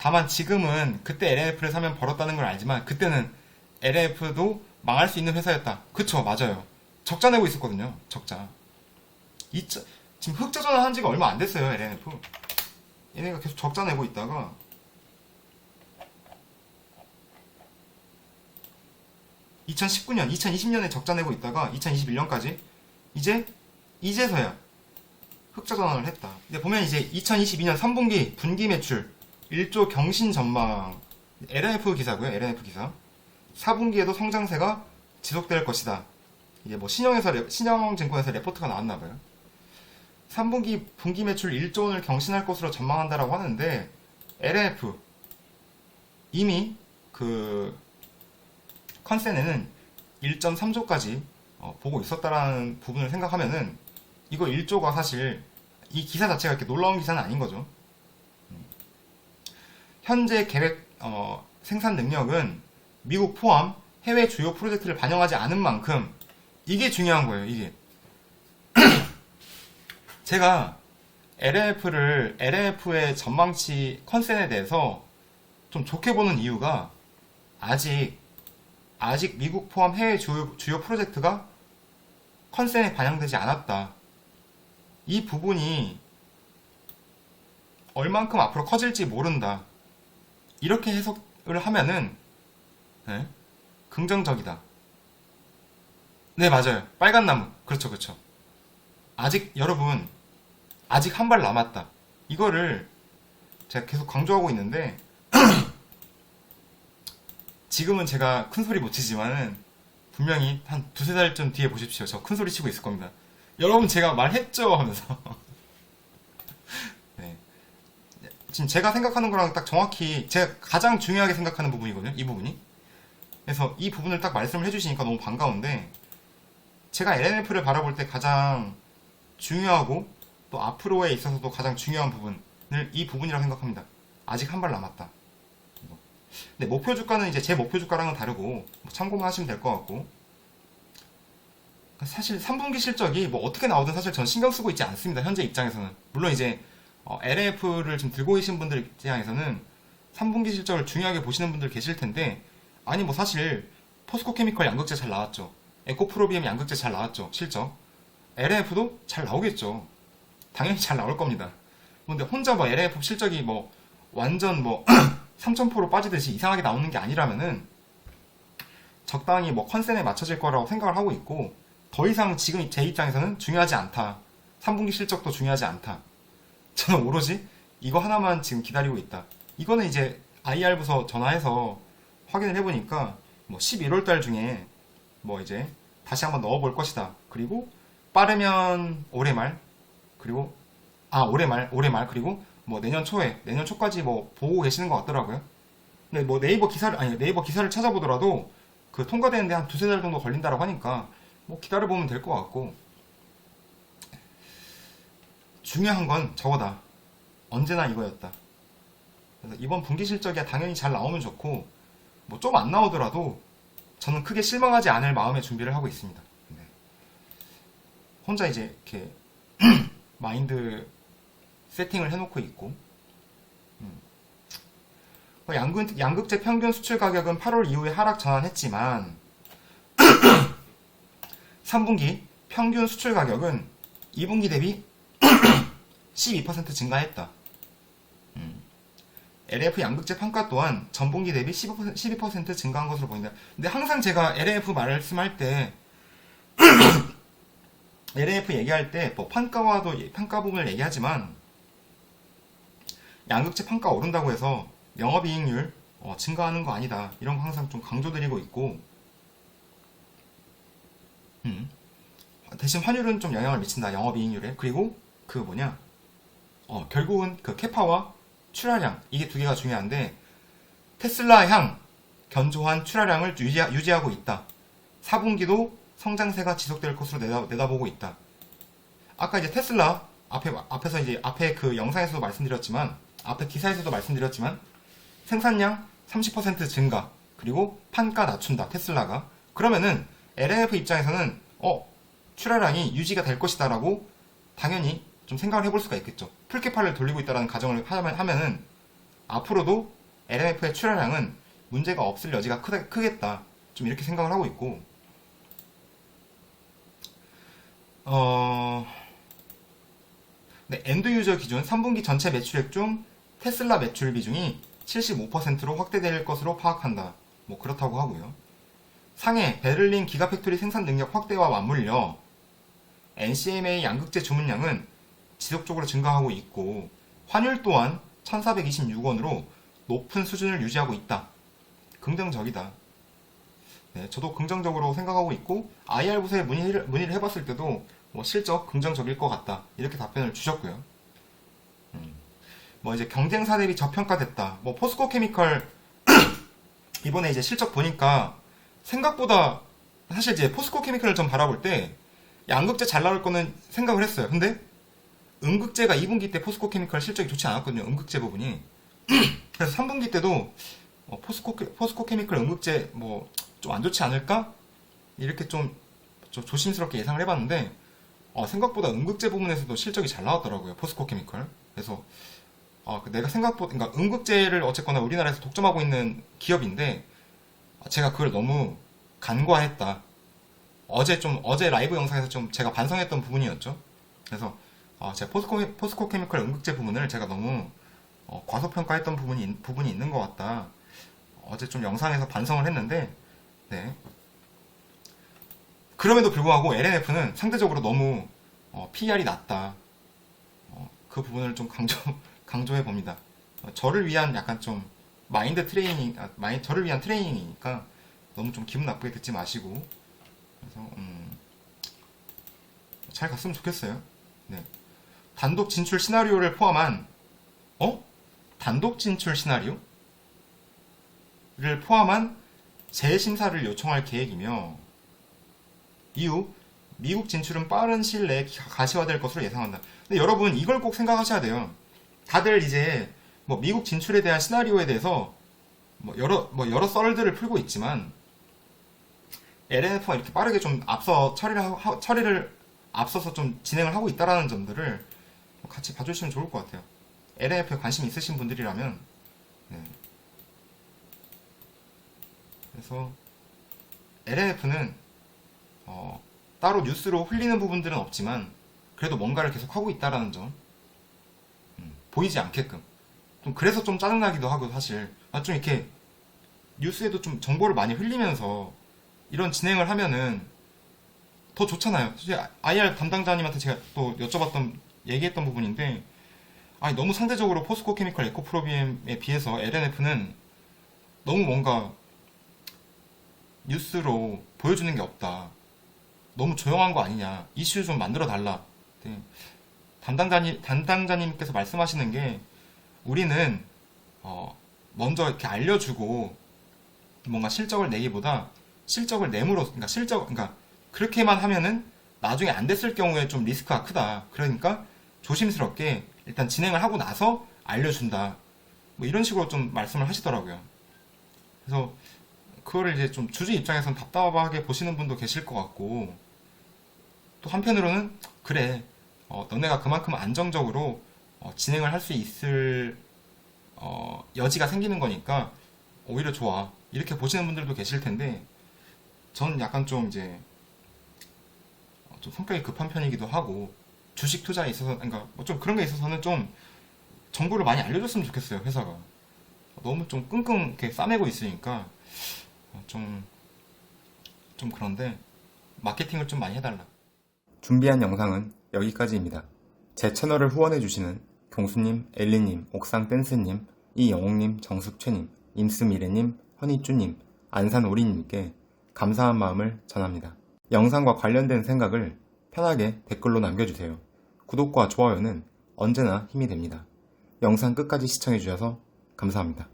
다만 지금은 그때 LNF를 사면 벌었다는 걸 알지만 그때는 LNF도 망할 수 있는 회사였다. 그쵸, 맞아요. 적자 내고 있었거든요. 적자. 지금 흑자 전환한 지가 얼마 안 됐어요, LNF. 얘네가 계속 적자 내고 있다가 2019년, 2020년에 적자 내고 있다가 2021년까지 이제서야 흑자 전환을 했다. 근데 보면 이제 2022년 3분기 분기 매출 1조 경신 전망 LNF 기사고요. LNF 기사. 4분기에도 성장세가 지속될 것이다. 이게 뭐 신영증권에서 레포트가 나왔나봐요. 3분기 분기 매출 1조 원을 경신할 것으로 전망한다라고 하는데 LNF 이미 그 컨센에는 1.3조까지 보고 있었다라는 부분을 생각하면은 이거 1조가 사실 이 기사 자체가 이렇게 놀라운 기사는 아닌 거죠. 현재 계획 생산 능력은 미국 포함 해외 주요 프로젝트를 반영하지 않은 만큼 이게 중요한 거예요. 이게 제가 LNF의 전망치 컨센에 대해서 좀 좋게 보는 이유가 아직 미국 포함 해외 주요 프로젝트가 컨센에 반영되지 않았다. 이 부분이 얼만큼 앞으로 커질지 모른다. 이렇게 해석을 하면은 네? 긍정적이다. 네, 맞아요. 빨간 나무. 그렇죠, 그렇죠. 여러분, 아직 한 발 남았다. 이거를 제가 계속 강조하고 있는데 지금은 제가 큰 소리 못 치지만은 분명히 한 두세 달쯤 뒤에 보십시오. 저 큰 소리 치고 있을 겁니다. 여러분, 제가 말했죠? 하면서. 네. 지금 제가 생각하는 거랑 딱 정확히 제가 가장 중요하게 생각하는 부분이거든요. 이 부분이. 그래서 이 부분을 딱 말씀을 해주시니까 너무 반가운데 제가 LNF를 바라볼 때 가장 중요하고 또 앞으로에 있어서도 가장 중요한 부분을 이 부분이라고 생각합니다. 아직 한 발 남았다. 근데 목표 주가는 이제 제 목표 주가랑은 다르고 뭐 참고만 하시면 될 것 같고 사실 3분기 실적이 뭐 어떻게 나오든 사실 전 신경 쓰고 있지 않습니다. 현재 입장에서는. 물론 이제 LNF를 지금 들고 계신 분들 입장에서는 3분기 실적을 중요하게 보시는 분들 계실 텐데 아니 뭐 사실 포스코 케미컬 양극재 잘 나왔죠. 에코프로비엠 양극재 잘 나왔죠. 실적. LNF도 잘 나오겠죠. 당연히 잘 나올 겁니다. 근데 혼자 뭐 LNF 실적이 뭐 완전 뭐 3000%로 빠지듯이 이상하게 나오는 게 아니라면은 적당히 뭐 컨센에 맞춰질 거라고 생각을 하고 있고 더 이상 지금 제 입장에서는 중요하지 않다. 3분기 실적도 중요하지 않다. 저는 오로지 이거 하나만 지금 기다리고 있다. 이거는 이제 IR 부서 전화해서 확인을 해보니까 뭐 11월 달 중에 뭐 이제 다시 한번 넣어볼 것이다. 그리고 빠르면 올해 말 그리고 올해 말 그리고 뭐 내년 초까지 뭐 보고 계시는 것 같더라고요. 근데 뭐 네이버 기사를 찾아보더라도 그 통과되는데 한 두세 달 정도 걸린다라고 하니까 뭐 기다려보면 될 것 같고 중요한 건 저거다. 언제나 이거였다. 그래서 이번 분기 실적이 당연히 잘 나오면 좋고 뭐 좀 안 나오더라도 저는 크게 실망하지 않을 마음의 준비를 하고 있습니다. 네. 혼자 이제 이렇게 마인드 세팅을 해놓고 있고 양극재 평균 수출 가격은 8월 이후에 하락 전환했지만 3분기 평균 수출 가격은 2분기 대비 12% 증가했다. LNF 양극재 판가 또한 전분기 대비 12% 증가한 것으로 보인다. 근데 항상 제가 LNF 말씀할 때 LNF 얘기할 때 뭐 판가 부분을 얘기하지만 양극재 판가 오른다고 해서 영업이익률 증가하는 거 아니다. 이런 거 항상 좀 강조드리고 있고 대신 환율은 좀 영향을 미친다. 영업이익률에. 그리고 결국은 그 캐파와 출하량 이게 두 개가 중요한데 테슬라 향 견조한 출하량을 유지하고 있다. 4분기도 성장세가 지속될 것으로 내다보고 있다. 아까 이제 테슬라 앞에서 이제 앞에 그 영상에서도 말씀드렸지만 앞에 기사에서도 말씀드렸지만 생산량 30% 증가 그리고 판가 낮춘다. 테슬라가. 그러면은 LNF 입장에서는 출하량이 유지가 될 것이다 라고 당연히 좀 생각을 해볼 수가 있겠죠. 풀캐파를 돌리고 있다는 가정을 하면은 앞으로도 LMF의 출하량은 문제가 없을 여지가 크겠다. 좀 이렇게 생각을 하고 있고, 네, 엔드 유저 기준 3분기 전체 매출액 중 테슬라 매출 비중이 75%로 확대될 것으로 파악한다. 뭐 그렇다고 하고요. 상해 베를린 기가팩토리 생산 능력 확대와 맞물려 NCMA 양극재 주문량은 지속적으로 증가하고 있고, 환율 또한 1426원으로 높은 수준을 유지하고 있다. 긍정적이다. 네, 저도 긍정적으로 생각하고 있고, IR 부서에 문의를 해봤을 때도 뭐 실적 긍정적일 것 같다. 이렇게 답변을 주셨고요. 뭐 이제 경쟁사 대비 저평가됐다. 뭐 포스코 케미컬 이번에 이제 실적 보니까 생각보다, 사실 이제 포스코 케미컬을 좀 바라볼 때 양극재 잘 나올 거는 생각을 했어요. 근데 음극재가 2분기 때 포스코 케미컬 실적이 좋지 않았거든요. 음극재 부분이. 그래서 3분기 때도 포스코 케미컬 음극재 뭐 좀 안 좋지 않을까? 이렇게 좀 조심스럽게 예상을 해봤는데, 생각보다 음극재 부분에서도 실적이 잘 나왔더라고요. 포스코 케미컬. 그래서 내가 생각보다, 그러니까 음극재를 어쨌거나 우리나라에서 독점하고 있는 기업인데, 제가 그걸 너무 간과했다. 어제 라이브 영상에서 좀 제가 반성했던 부분이었죠. 그래서 제가 포스코 케미컬 음극재 부분을 제가 너무 과소평가했던 부분이 있는 것 같다. 어제 좀 영상에서 반성을 했는데, 네. 그럼에도 불구하고 LNF는 상대적으로 너무 PER이 낮다. 그 부분을 좀 강조해 봅니다. 저를 위한 약간 좀 저를 위한 트레이닝이니까 너무 좀 기분 나쁘게 듣지 마시고, 그래서 잘 갔으면 좋겠어요. 네. 단독 진출 시나리오를 포함한 단독 진출 시나리오를 포함한 재심사를 요청할 계획이며, 이후 미국 진출은 빠른 시일 내에 가시화될 것으로 예상한다. 근데 여러분 이걸 꼭 생각하셔야 돼요. 다들 이제 뭐 미국 진출에 대한 시나리오에 대해서 여러 썰들을 풀고 있지만, LNF가 이렇게 빠르게 좀 처리를 앞서서 좀 진행을 하고 있다라는 점들을 같이 봐주시면 좋을 것 같아요. LNF에 관심 있으신 분들이라면. 네. 그래서 LNF는 따로 뉴스로 흘리는 부분들은 없지만 그래도 뭔가를 계속 하고 있다라는 점, 보이지 않게끔. 좀 그래서 좀 짜증나기도 하고, 사실 좀 이렇게 뉴스에도 좀 정보를 많이 흘리면서 이런 진행을 하면은 더 좋잖아요. 사실 IR 담당자님한테 제가 또 얘기했던 부분인데, 너무 상대적으로 포스코 케미컬 에코프로비엠에 비해서 LNF는 너무 뭔가 뉴스로 보여주는 게 없다. 너무 조용한 거 아니냐. 이슈 좀 만들어 달라. 네. 담당자님께서 말씀하시는 게, 우리는 먼저 이렇게 알려주고 뭔가 실적을 내기보다 실적을 내므로, 그러니까 그렇게만 하면은 나중에 안 됐을 경우에 좀 리스크가 크다. 그러니까 조심스럽게 일단 진행을 하고 나서 알려준다. 뭐 이런 식으로 좀 말씀을 하시더라고요. 그래서 그거를 이제 좀 주주 입장에서는 답답하게 보시는 분도 계실 것 같고, 또 한편으로는 그래, 너네가 그만큼 안정적으로 진행을 할 수 있을 여지가 생기는 거니까 오히려 좋아, 이렇게 보시는 분들도 계실 텐데, 저는 약간 좀 이제 좀 성격이 급한 편이기도 하고, 주식 투자에 있어서, 그러니까 좀 그런 게 있어서는 좀 정보를 많이 알려줬으면 좋겠어요. 회사가 너무 좀 끙끙 이렇게 싸매고 있으니까 좀 그런데 마케팅을 좀 많이 해달라. 준비한 영상은 여기까지입니다. 제 채널을 후원해주시는 경수님, 엘리님, 옥상댄스님, 이영옥님, 정숙최님, 임스미래님, 허니쭈님, 안산오리님께 감사한 마음을 전합니다. 영상과 관련된 생각을 편하게 댓글로 남겨주세요. 구독과 좋아요는 언제나 힘이 됩니다. 영상 끝까지 시청해주셔서 감사합니다.